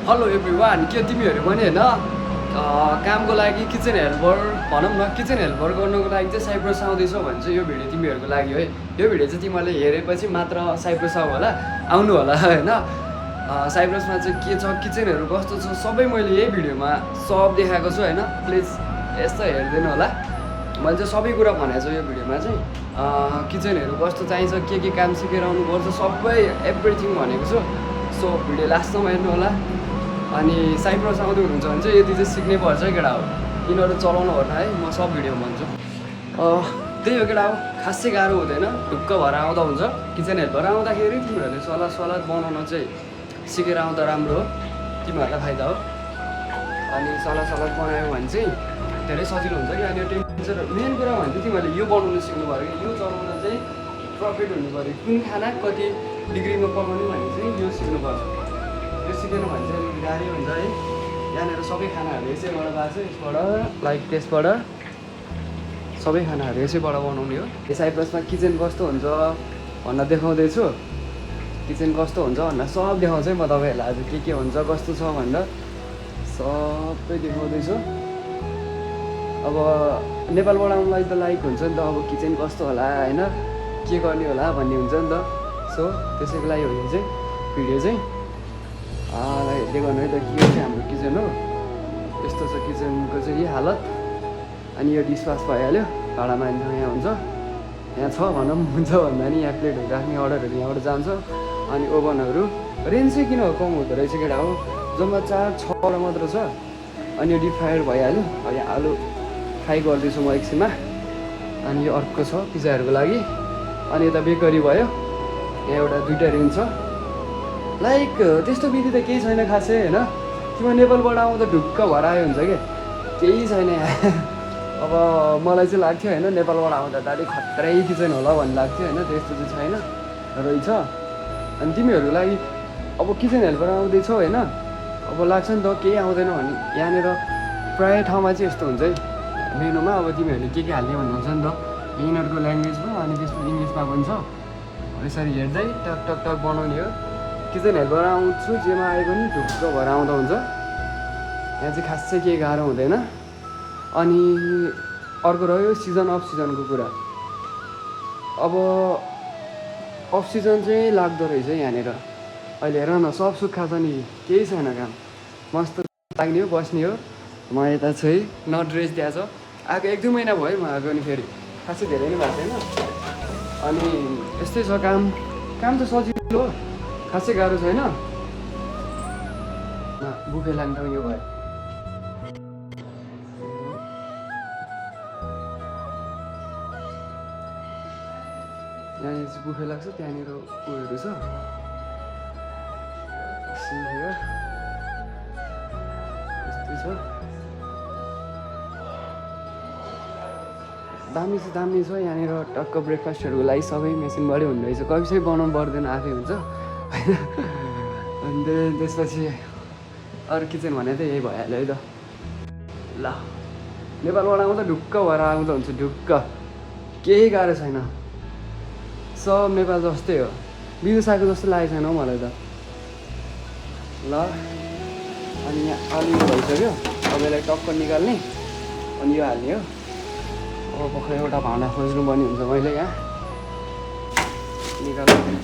Hello everyone, के तिमीहरू पनि होइन कामको लागि किचन हेल्पर भनौँ न, किचन हेल्पर गर्नुको लागि चाहिँ साइप्रस आउँदैछौ भने चाहिँ यो भिडियो तिमीहरूको लागि है। यो भिडियो चाहिँ तिमीहरूले हेरेपछि मात्र साइप्रस आऊ होला, आउनु होला होइन। साइप्रसमा चाहिँ के छ, किचनहरू कस्तो छ, सबै मैले यही भिडियोमा सब देखाएको छु होइन। प्लिज यस्तो हेरिदिनु होला। मैले चाहिँ सबै कुरा भनेको छु यो भिडियोमा चाहिँ। किचनहरू कस्तो चाहिन्छ, के काम सिकेर आउनुपर्छ, सबै एभ्रिथिङ भनेको छु। सो भिडियो लास्टसम्म हेर्नु होला। अनि साइप्रस आउँदै हुनुहुन्छ भने चाहिँ यति चाहिँ सिक्नै पर्छ है केटा हो, यिनीहरू चलाउनु पर्छ है। म सब भिडियो भन्छु। त्यही हो केटा हो, खासै गाह्रो हुँदैन, ढुक्क भएर आउँदा हुन्छ। किचन हेल्पर आउँदाखेरि तिमीहरूले सलाद बनाउन चाहिँ सिकेर आउँदा राम्रो हो, तिमीहरूलाई फाइदा हो। अनि सलाद बनायो भने चाहिँ धेरै सजिलो हुन्छ कि। अनि टेम्परेचर मेन कुरा भने चाहिँ तिमीहरूले यो बनाउनु सिक्नु पऱ्यो कि, यो चलाउन चाहिँ प्रफिट हुनु पऱ्यो। कुन खाना कति डिग्रीमा पकाउने भने चाहिँ यो सिक्नुपर्छ। यो सिकेन भने चाहिँ अलिक गाह्रो हुन्छ है। यहाँनिर सबै खानाहरू यसैबाट भएको छ, यसबाट लाइक त्यसबाट सबै खानाहरू यसैबाट बनाउने हो। यो साइप्रसमा किचन कस्तो हुन्छ भन्न देखाउँदैछु। किचन कस्तो हुन्छ भनेर सब देखाउँछु है म तपाईँहरूलाई। आज के हुन्छ कस्तो छ भनेर सबै देखाउँदैछु। अब नेपालबाट आउनुलाई त लाइक हुन्छ नि त, अब किचन कस्तो होला होइन, के गर्ने होला भन्ने हुन्छ नि त। सो त्यसैको लागि हो यो चाहिँ भिडियो चाहिँ। हेर्दै गर्नु है त, के चाहिँ हाम्रो किचन हो, यस्तो छ किचनको चाहिँ यही हालत। अनि यो डिसवास भइहाल्यो, भाँडामा यहाँ हुन्छ, यहाँ छ भनौँ, हुन्छ भन्दा नि यहाँ प्लेटहरू राख्ने अर्डरहरू यहाँबाट जान्छ। अनि ओभनहरू रेन्ज चाहिँ किन कम हुँदो रहेछ केटा हो, जम्मा 4-6 मात्र छ। अनि यो डिप फ्रायर भइहाल्यो। यहाँ आलु फ्राई गर्दैछु म एकछिनमा। अनि यो अर्को छ पिज्जाहरूको लागि। अनि यता बेकरी भयो, यहाँ एउटा 2टा रेन्ज छ। लाइक त्यस्तो विधि त केही छैन खासै होइन। तिम्रो नेपालबाट आउँदा ढुक्क भएर आयो हुन्छ क्या, केही छैन यहाँ। अब मलाई चाहिँ लाग्थ्यो होइन नेपालबाट आउँदा त अलिक खत्रै किचन होला भन्ने लाग्थ्यो होइन, त्यस्तो चाहिँ छैन रहेछ। अनि तिमीहरूको लागि अब किचन हेल्पर आउँदैछौ होइन, अब लाग्छ नि त केही आउँदैन भने यहाँनिर प्रायः ठाउँमा चाहिँ यस्तो हुन्छ है मेनुमा। अब तिमीहरूले के हाल्ने भन्नुहुन्छ नि त, यिनीहरूको ल्याङ्ग्वेजमा अनि त्यसमा इङ्ग्लिसमा पनि छ। यसरी हेर्दै टक टक टक बनाउने हो। किचन हेल्पर आउँछु जेमा आए पनि ढुक्क भएर आउँदा हुन्छ। यहाँ चाहिँ खासै केही गाह्रो हुँदैन। अनि अर्को रह्यो सिजन अफ सिजनको कुरा। अब अफ सिजन चाहिँ लाग्दो रहेछ यहाँनिर। अहिले हेर न, सब सुक्खा छ नि, केही छैन काम, मस्त लाग्ने हो, बस्ने हो। म यता छु है, न ड्रेस दिएको छ। आएको 1-2 महिना भयो म आएको, अनि फेरि खासै धेरै नै भएको छैन। अनि यस्तै छ काम त सजिलो हो, खासै गाह्रो छैन। बुफे लाग्दा यो भयो। यहाँनिर चाहिँ बुफे लाग्छ, त्यहाँनिर उयोहरू छ। यस्तै छ, दामी छ यहाँनिर। टक्क ब्रेकफास्टहरूको लागि सबै मेसिनबाटै हुँदो रहेछ, कहिले चाहिँ बनाउनु पर्दैन, आफै हुन्छ होइन। अनि त्यसपछि अरू किचन भने त यही भइहाल्यो है त। ल नेपालबाट आउँदा ढुक्क भएर आउँदा हुन्छ, ढुक्क, केही गाह्रो छैन, सब नेपाल जस्तै हो। विदेशाको जस्तो लागेको छैन हौ मलाई त। ल अनि यहाँ आलु भइसक्यो, अब यसलाई टक्क निकाल्ने अनि यो हाल्ने हो। अब भर्खर एउटा भाँडा खोज्नु पर्ने हुन्छ मैले यहाँ निकाल्नु।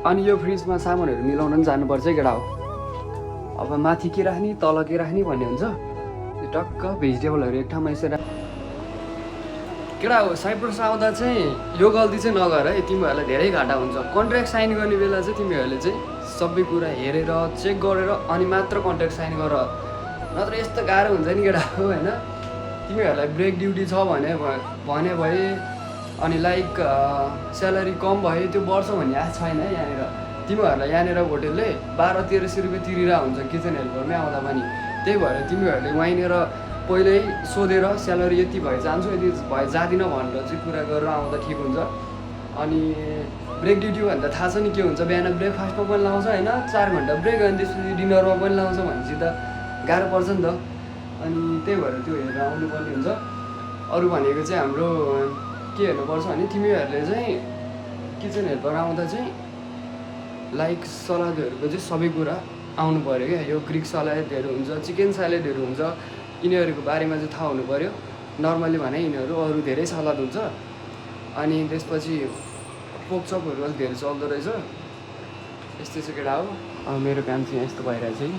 अनि यो फ्रिजमा सामानहरू मिलाउन पनि जानुपर्छ है केटा हो। अब माथि के राख्ने तल के राख्ने भन्ने हुन्छ। यो टक्क भेजिटेबलहरू एक ठाउँमा यसरी केटा हो। साइप्रस आउँदा चाहिँ यो गल्ती चाहिँ नगर है, तिमीहरूलाई धेरै घाटा हुन्छ। कन्ट्र्याक्ट साइन गर्ने बेला चाहिँ तिमीहरूले चाहिँ सबै कुरा हेरेर चेक गरेर अनि मात्र कन्ट्र्याक्ट साइन गर, नत्र यस्तो गाह्रो हुन्छ नि केटा हो होइन। तिमीहरूलाई ब्रेक ड्युटी छ भने भए अनि लाइक स्यालेरी कम भयो त्यो बढ्छ भन्ने आश छैन है यहाँनिर। तिमीहरूलाई यहाँनिर होटेलले 1200-1300 रुपियाँ तिरेर हुन्छ किचन हेल्परमै आउँदा पनि। त्यही भएर तिमीहरूले वहीँनिर पहिल्यै सोधेर स्यालेरी यति भए जान्छु यति भए जाँदिनँ भनेर चाहिँ कुरा गरेर आउँदा ठिक हुन्छ। अनि ब्रेक ड्युटी भन्दा थाहा छ नि के हुन्छ, बिहान ब्रेकफास्टमा पनि लाउँछ होइन, 4 घन्टा ब्रेक, अनि त्यसपछि डिनरमा पनि लाउँछ भनेपछि त गाह्रो पर्छ नि त। अनि त्यही भएर त्यो हेरेर आउनुपर्ने हुन्छ। अरू भनेको चाहिँ हाम्रो के हेर्नुपर्छ भने तिमीहरूले चाहिँ किचन हेल्पर आउँदा चाहिँ लाइक सलादहरूको चाहिँ सबै कुरा आउनु पऱ्यो क्या। यो ग्रिक सलादहरू हुन्छ, चिकन सलादहरू हुन्छ, यिनीहरूको बारेमा चाहिँ थाहा हुनु पऱ्यो। नर्मली भने यिनीहरू अरू धेरै सलाद हुन्छ। अनि त्यसपछि पोक चपहरू अलिक धेरै चल्दो रहेछ। यस्तै चाहिँ केटा हो। मेरो काम चाहिँ यस्तो भइरहेछ है।